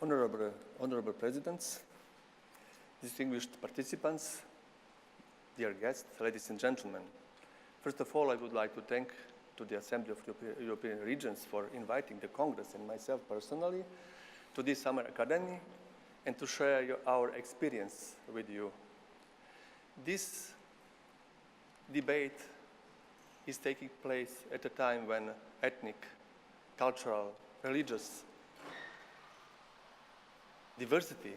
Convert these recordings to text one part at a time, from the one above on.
Honorable Presidents, distinguished participants, dear guests, ladies and gentlemen. First of all, I would like to thank to the Assembly of European Regions for inviting the Congress and myself personally to this Summer Academy and to share our experience with you. This debate is taking place at a time when ethnic, cultural, religious diversity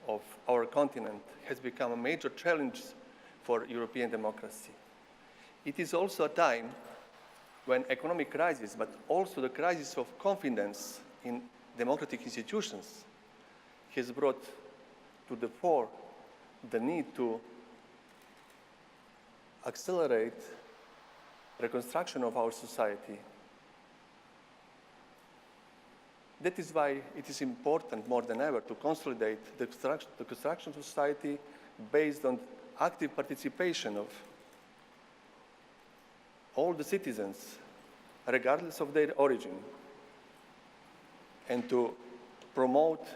of our continent has become a major challenge for European democracy. It is also a time when economic crisis, but also the crisis of confidence in democratic institutions, has brought to the fore the need to accelerate reconstruction of our society. That is why it is important more than ever to consolidate the construction of society based on active participation of all the citizens, regardless of their origin, and to promote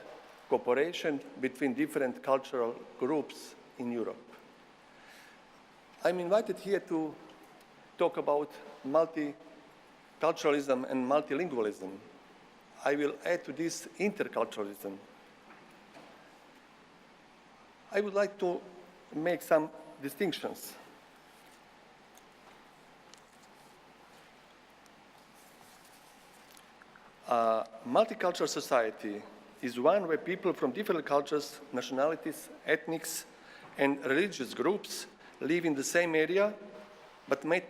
cooperation between different cultural groups in Europe. I'm invited here to talk about multiculturalism and multilingualism. I will add to this interculturalism. I would like to make some distinctions. A multicultural society is one where people from different cultures, nationalities, ethnics, and religious groups live in the same area, but may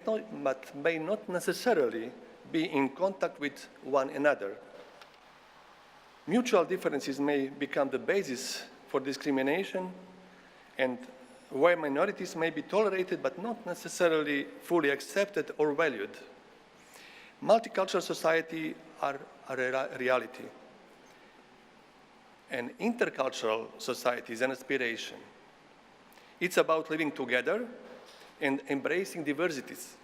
not necessarily be in contact with one another. Mutual differences may become the basis for discrimination, and where minorities may be tolerated but not necessarily fully accepted or valued. Multicultural society are a reality. An intercultural society is an aspiration. It's about living together and embracing diversities.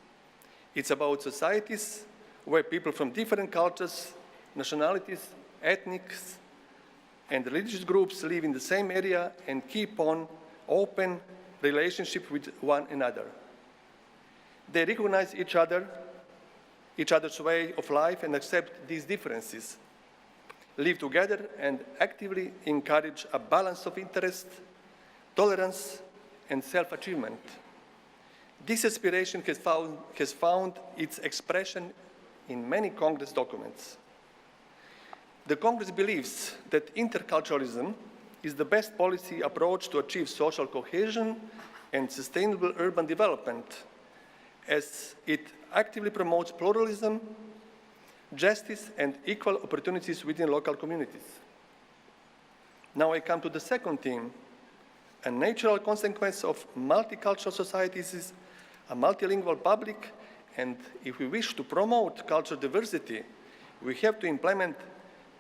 It's about societies where people from different cultures, nationalities, ethnics, and religious groups live in the same area and keep on open relationship with one another. They recognize each other's way of life and accept these differences, live together and actively encourage a balance of interest, tolerance, and self-achievement. This aspiration has found its expression in many Congress documents. The Congress believes that interculturalism is the best policy approach to achieve social cohesion and sustainable urban development, as it actively promotes pluralism, justice, and equal opportunities within local communities. Now I come to the second theme. A natural consequence of multicultural societies is a multilingual public, and if we wish to promote cultural diversity, we have to implement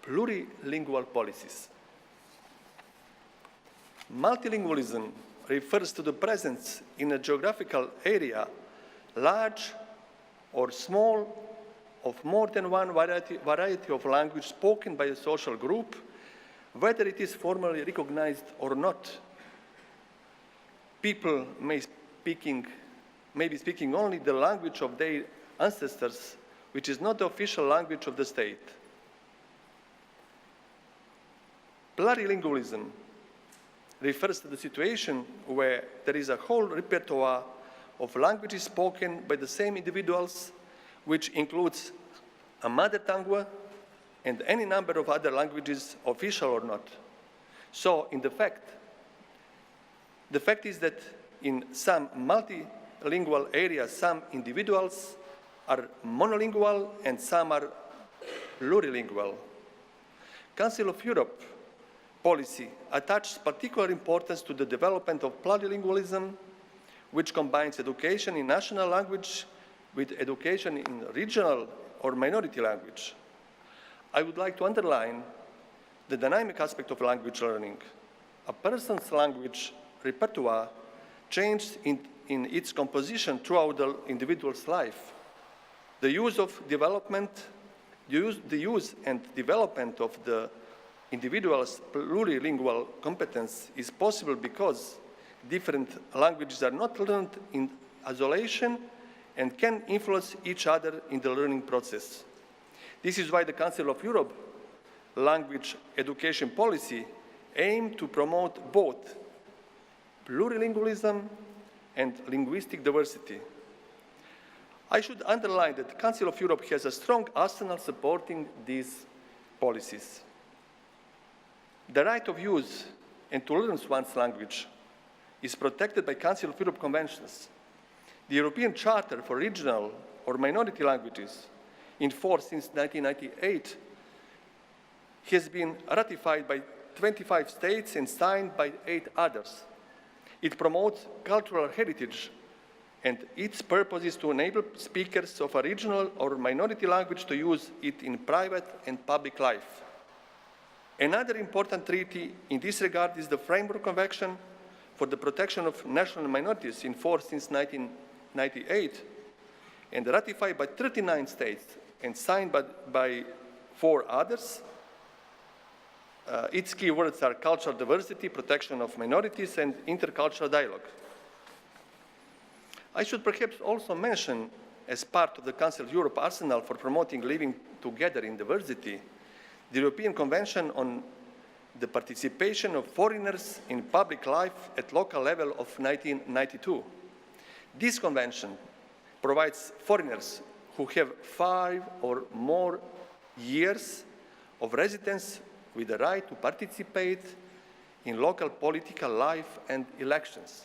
plurilingual policies. Multilingualism refers to the presence in a geographical area, large or small, of more than one variety of language spoken by a social group, whether it is formally recognized or not. People may be speaking only the language of their ancestors, which is not the official language of the state. Plurilingualism refers to the situation where there is a whole repertoire of languages spoken by the same individuals, which includes a mother tongue and any number of other languages, official or not. So, the fact is that in some multilingual areas, some individuals are monolingual and some are plurilingual. Council of Europe policy attaches particular importance to the development of plurilingualism, which combines education in national language with education in regional or minority language. I would like to underline the dynamic aspect of language learning. A person's language repertoire changes in its composition throughout the individual's life. The use and development of the individuals' plurilingual competence is possible because different languages are not learned in isolation and can influence each other in the learning process. This is why the Council of Europe language education policy aims to promote both plurilingualism and linguistic diversity. I should underline that the Council of Europe has a strong arsenal supporting these policies. The right of use and to learn one's language is protected by Council of Europe conventions. The European Charter for Regional or Minority Languages, in force since 1998, has been ratified by 25 states and signed by 8 others. It promotes cultural heritage, and its purpose is to enable speakers of a regional or minority language to use it in private and public life. Another important treaty in this regard is the Framework Convention for the Protection of National Minorities, in force since 1998, and ratified by 39 states and signed by 4 others. Its key words are cultural diversity, protection of minorities, and intercultural dialogue. I should perhaps also mention, as part of the Council of Europe arsenal for promoting living together in diversity, the European Convention on the Participation of Foreigners in Public Life at Local Level of 1992. This convention provides foreigners who have 5 or more years of residence with the right to participate in local political life and elections.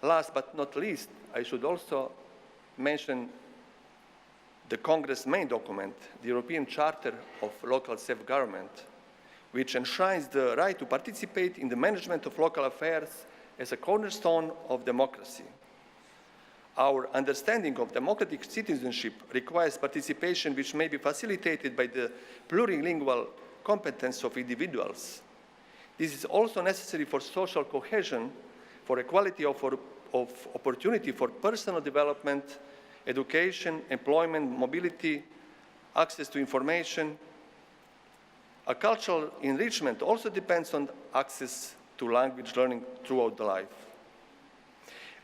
Last but not least, I should also mention the Congress' main document, the European Charter of Local Self-Government, which enshrines the right to participate in the management of local affairs as a cornerstone of democracy. Our understanding of democratic citizenship requires participation which may be facilitated by the plurilingual competence of individuals. This is also necessary for social cohesion, for equality of opportunity for personal development, education, employment, mobility, access to information. A cultural enrichment also depends on access to language learning throughout the life.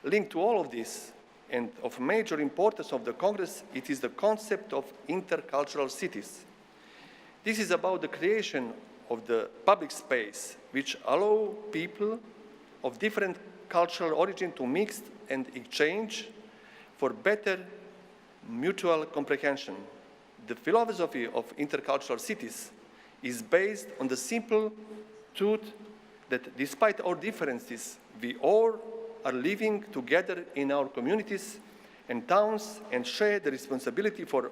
Linked to all of this, and of major importance of the Congress, it is the concept of intercultural cities. This is about the creation of the public space which allow people of different cultural origin to mix and exchange for better mutual comprehension. The philosophy of intercultural cities is based on the simple truth that despite our differences, we all are living together in our communities and towns and share the responsibility for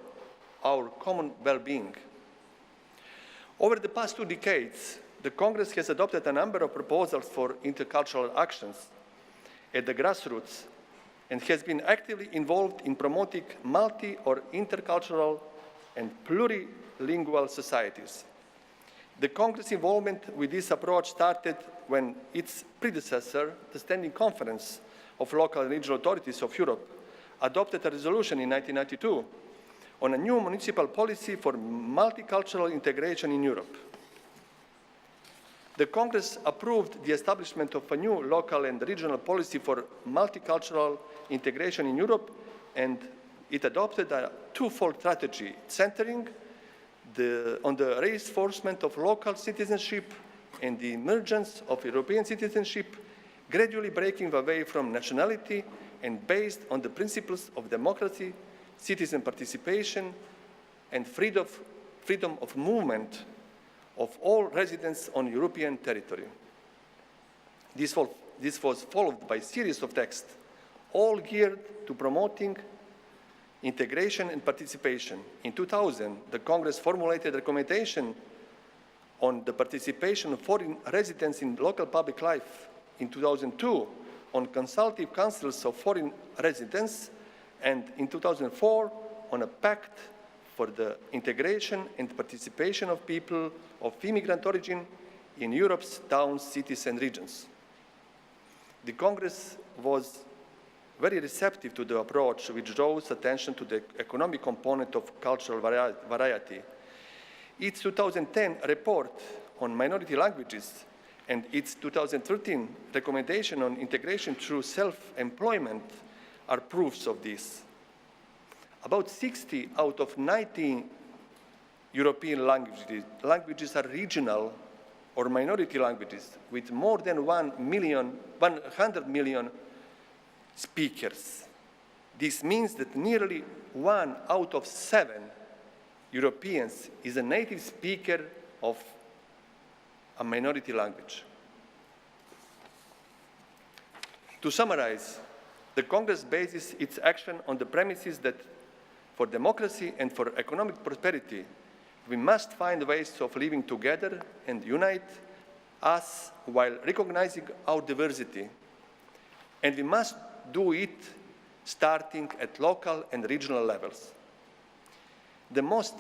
our common well-being. Over the past 2 decades, the Congress has adopted a number of proposals for intercultural actions at the grassroots and has been actively involved in promoting multi- or intercultural and plurilingual societies. The Congress' involvement with this approach started when its predecessor, the Standing Conference of Local and Regional Authorities of Europe, adopted a resolution in 1992 on a new municipal policy for multicultural integration in Europe. The Congress approved the establishment of a new local and regional policy for multicultural integration in Europe, and it adopted a twofold strategy centering on the reinforcement of local citizenship and the emergence of European citizenship, gradually breaking away from nationality and based on the principles of democracy, citizen participation, and freedom of movement of all residents on European territory. This was followed by a series of texts, all geared to promoting integration and participation. In 2000, the Congress formulated a recommendation on the participation of foreign residents in local public life. In 2002, on consultative councils of foreign residents, and in 2004, on a pact for the integration and participation of people of immigrant origin in Europe's towns, cities, and regions. The Congress was very receptive to the approach which draws attention to the economic component of cultural variety. Its 2010 report on minority languages and its 2013 recommendation on integration through self-employment are proofs of this. About 60 out of 90 European languages are regional or minority languages with more than 100 million speakers. This means that nearly 1 out of 7 Europeans is a native speaker of a minority language. To summarize, the Congress bases its action on the premises that for democracy and for economic prosperity, we must find ways of living together and unite us while recognizing our diversity. And we must do it starting at local and regional levels. The most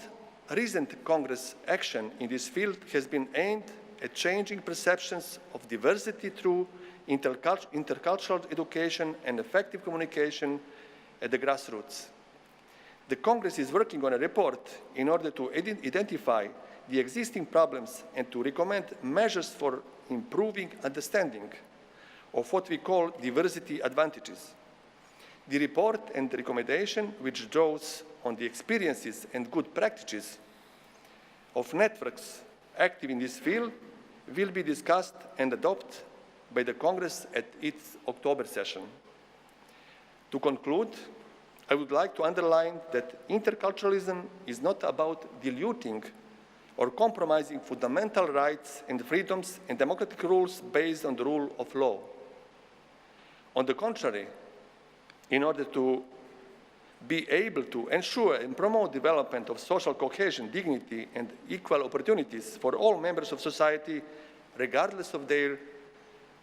recent Congress action in this field has been aimed at changing perceptions of diversity through intercultural education and effective communication at the grassroots. The Congress is working on a report in order to identify the existing problems and to recommend measures for improving understanding of what we call diversity advantages. The report and the recommendation, which draws on the experiences and good practices of networks active in this field, will be discussed and adopted by the Congress at its October session. To conclude, I would like to underline that interculturalism is not about diluting or compromising fundamental rights and freedoms and democratic rules based on the rule of law. On the contrary, in order to be able to ensure and promote development of social cohesion, dignity, and equal opportunities for all members of society, regardless of their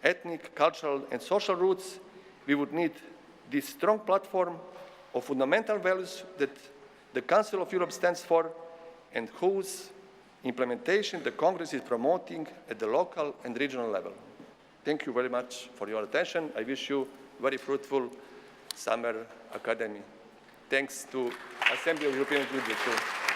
ethnic, cultural, and social roots, we would need this strong platform of fundamental values that the Council of Europe stands for and whose implementation the Congress is promoting at the local and regional level. Thank you very much for your attention. I wish you very fruitful summer academy. Thanks to Assembly of European Union too.